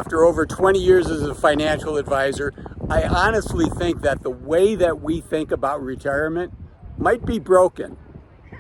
After over 20 years as a financial advisor, I honestly think that the way that we think about retirement might be broken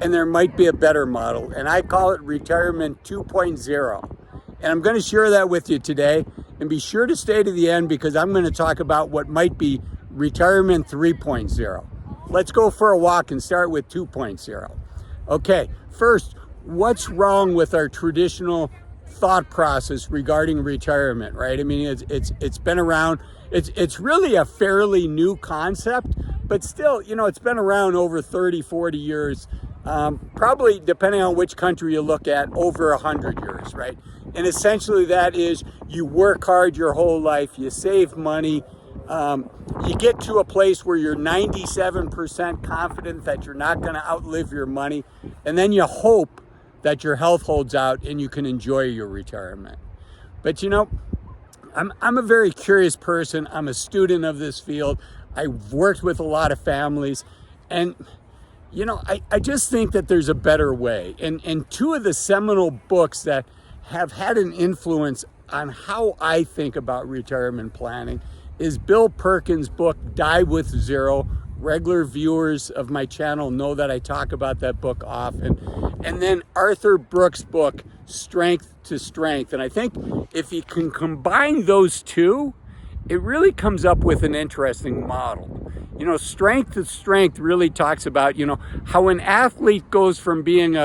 and there might be a better model. And I call it retirement 2.0. And I'm going to share that with you today. And be sure to stay to the end because I'm going to talk about what might be retirement 3.0. Let's go for a walk and start with 2.0. Okay, first, what's wrong with our traditional thought process regarding retirement, right? I mean, it's been around. It's really a fairly new concept, but still, it's been around over 30, 40 years, probably depending on which country you look at, over 100 years, right? And essentially that is you work hard your whole life, you save money, you get to a place where you're 97% confident that you're not going to outlive your money, and then you hope that your health holds out and you can enjoy your retirement. But I'm a very curious person. I'm a student of this field. I've worked with a lot of families, and I just think that there's a better way. And two of the seminal books that have had an influence on how I think about retirement planning is Bill Perkins' book, Die with Zero. Regular viewers of my channel know that I talk about that book often. And then Arthur Brooks' book, Strength to Strength. And I think if you can combine those two, it really comes up with an interesting model. Strength to Strength really talks about, how an athlete goes from being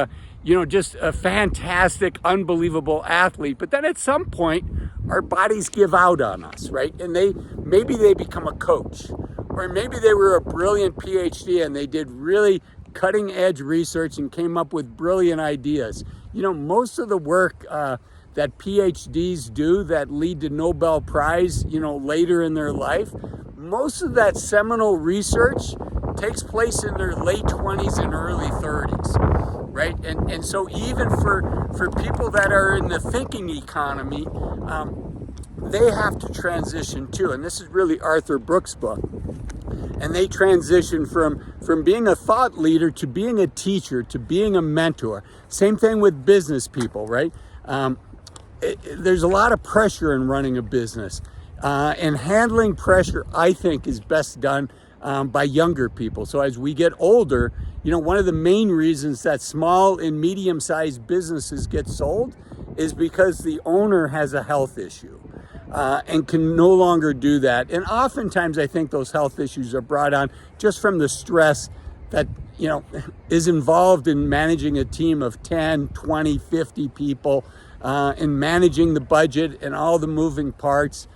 just a fantastic, unbelievable athlete, but then at some point, our bodies give out on us, right? And maybe they become a coach, or maybe they were a brilliant PhD and they did really cutting edge research and came up with brilliant ideas. Most of the work that PhDs do that lead to Nobel Prize, later in their life, most of that seminal research takes place in their late 20s and early 30s, right? And so even for people that are in the thinking economy, they have to transition too. And this is really Arthur Brooks' book. And they transition from being a thought leader to being a teacher to being a mentor. Same thing with business people, right? There's a lot of pressure in running a business. And handling pressure, I think, is best done by younger people. So as we get older, one of the main reasons that small and medium-sized businesses get sold is because the owner has a health issue. And can no longer do that. And oftentimes I think those health issues are brought on just from the stress that, is involved in managing a team of 10, 20, 50 people, and managing the budget and all the moving parts.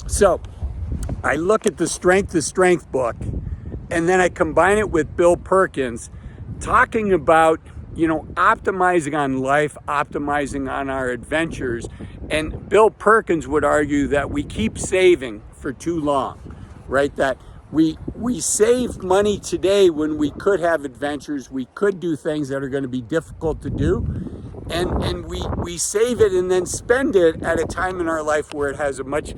So I look at the Strength to Strength book, and then I combine it with Bill Perkins talking about optimizing on life, optimizing on our adventures. And Bill Perkins would argue that we keep saving for too long, right? That we save money today when we could have adventures, we could do things that are going to be difficult to do. And we save it and then spend it at a time in our life where it has a much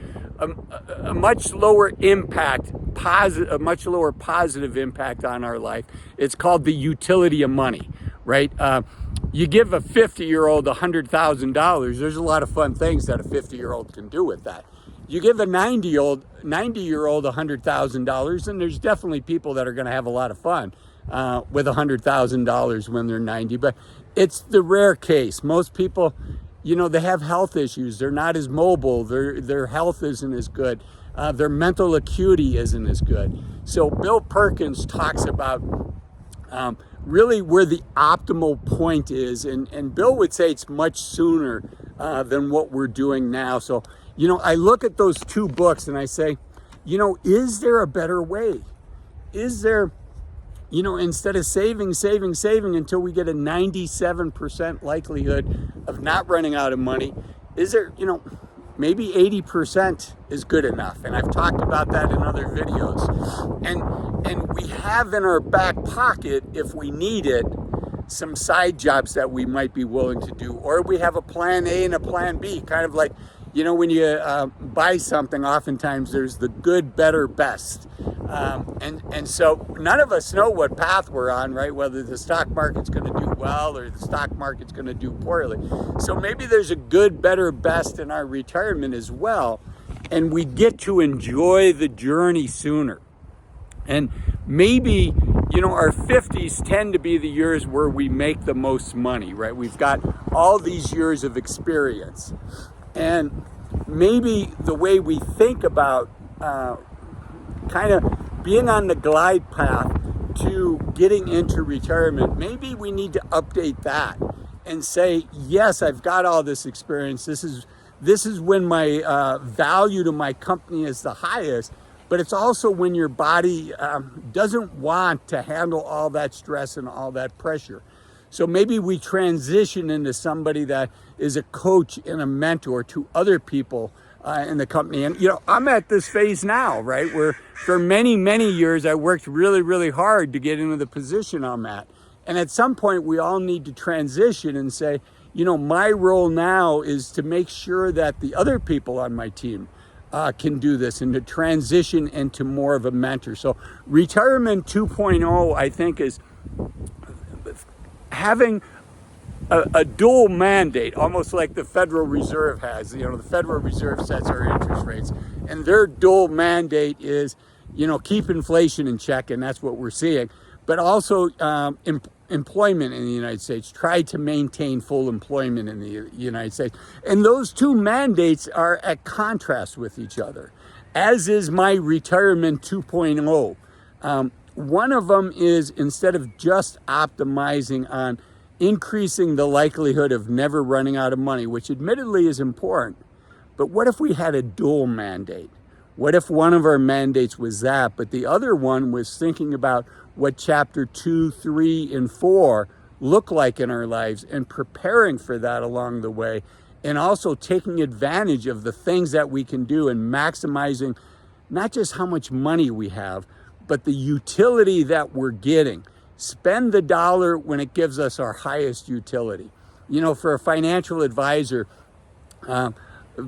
lower impact, a much lower positive impact on our life. It's called the utility of money, right? You give a 50-year-old $100,000, there's a lot of fun things that a 50-year-old can do with that. You give a 90-year-old $100,000, and there's definitely people that are going to have a lot of fun with $100,000 when they're 90, but it's the rare case. Most people, they have health issues. They're not as mobile. Their health isn't as good. Their mental acuity isn't as good. So Bill Perkins talks about really where the optimal point is. And Bill would say it's much sooner than what we're doing now. So, I look at those two books and I say, is there a better way? Is there, instead of saving until we get a 97% likelihood of not running out of money, is there, maybe 80% is good enough. And I've talked about that in other videos. And we have in our back pocket, if we need it, some side jobs that we might be willing to do. Or we have a plan A and a plan B, kind of like, when you buy something, oftentimes there's the good, better, best. And so none of us know what path we're on, right? Whether the stock market's going to do well or the stock market's going to do poorly. So maybe there's a good, better, best in our retirement as well, and we get to enjoy the journey sooner. And maybe, our 50s tend to be the years where we make the most money, right? We've got all these years of experience. And maybe the way we think about kind of being on the glide path to getting into retirement, maybe we need to update that and say, yes, I've got all this experience. This is when my value to my company is the highest, but it's also when your body doesn't want to handle all that stress and all that pressure. So maybe we transition into somebody that is a coach and a mentor to other people in the company. And, I'm at this phase now, right, where for many, many years, I worked really, really hard to get into the position I'm at. And at some point, we all need to transition and say, my role now is to make sure that the other people on my team can do this and to transition into more of a mentor. So retirement 2.0, I think, is having a dual mandate, almost like the Federal Reserve has. The Federal Reserve sets our interest rates, and their dual mandate is, keep inflation in check, and that's what we're seeing. But also employment in the United States, try to maintain full employment in the United States. And those two mandates are at contrast with each other, as is my retirement 2.0. One of them is, instead of just optimizing on increasing the likelihood of never running out of money, which admittedly is important, but what if we had a dual mandate? What if one of our mandates was that, but the other one was thinking about what chapter 2, 3, and 4 look like in our lives and preparing for that along the way, and also taking advantage of the things that we can do and maximizing not just how much money we have, but the utility that we're getting. Spend the dollar when it gives us our highest utility. For a financial advisor,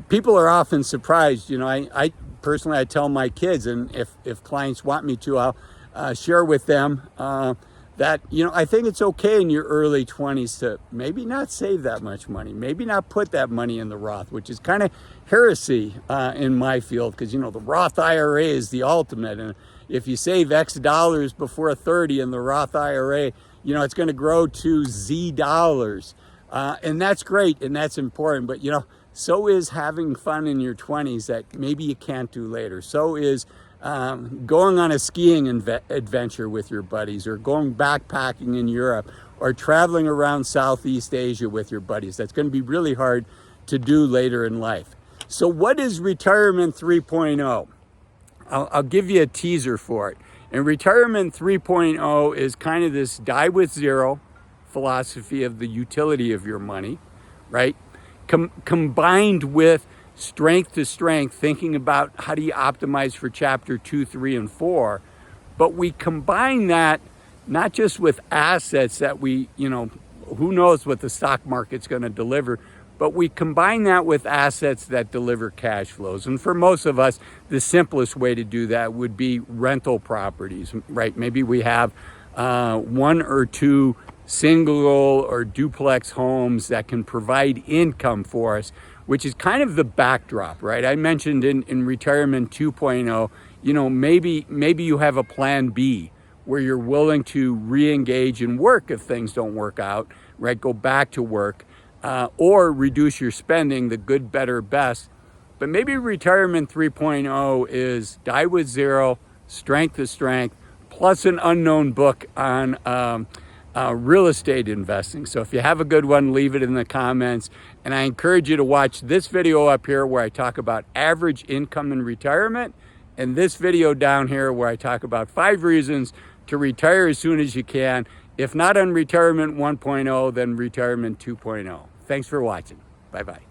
people are often surprised. I personally, I tell my kids, and if clients want me to, I'll share with them that, I think it's okay in your early 20s to maybe not save that much money, maybe not put that money in the Roth, which is kind of heresy in my field, because, the Roth IRA is the ultimate. And if you save X dollars before 30 in the Roth IRA, it's going to grow to Z dollars. And that's great, and that's important. But, so is having fun in your 20s that maybe you can't do later. So is going on a skiing adventure with your buddies, or going backpacking in Europe, or traveling around Southeast Asia with your buddies. That's going to be really hard to do later in life. So what is retirement 3.0? I'll give you a teaser for it. And retirement 3.0 is kind of this die with zero philosophy of the utility of your money, right? Combined with strength to strength, thinking about how do you optimize for chapter 2, 3, and 4. But we combine that not just with assets that we, who knows what the stock market's going to deliver, but we combine that with assets that deliver cash flows. And for most of us, the simplest way to do that would be rental properties, right? Maybe we have one or two single or duplex homes that can provide income for us, which is kind of the backdrop, right? I mentioned in retirement 2.0, maybe you have a plan B where you're willing to re-engage in work if things don't work out, right? Go back to work. Or reduce your spending, the good, better, best. But maybe retirement 3.0 is die with zero, strength to strength, plus an unknown book on real estate investing. So if you have a good one, leave it in the comments. And I encourage you to watch this video up here where I talk about average income in retirement, and this video down here where I talk about 5 reasons to retire as soon as you can. If not on retirement 1.0, then retirement 2.0. Thanks for watching. Bye-bye.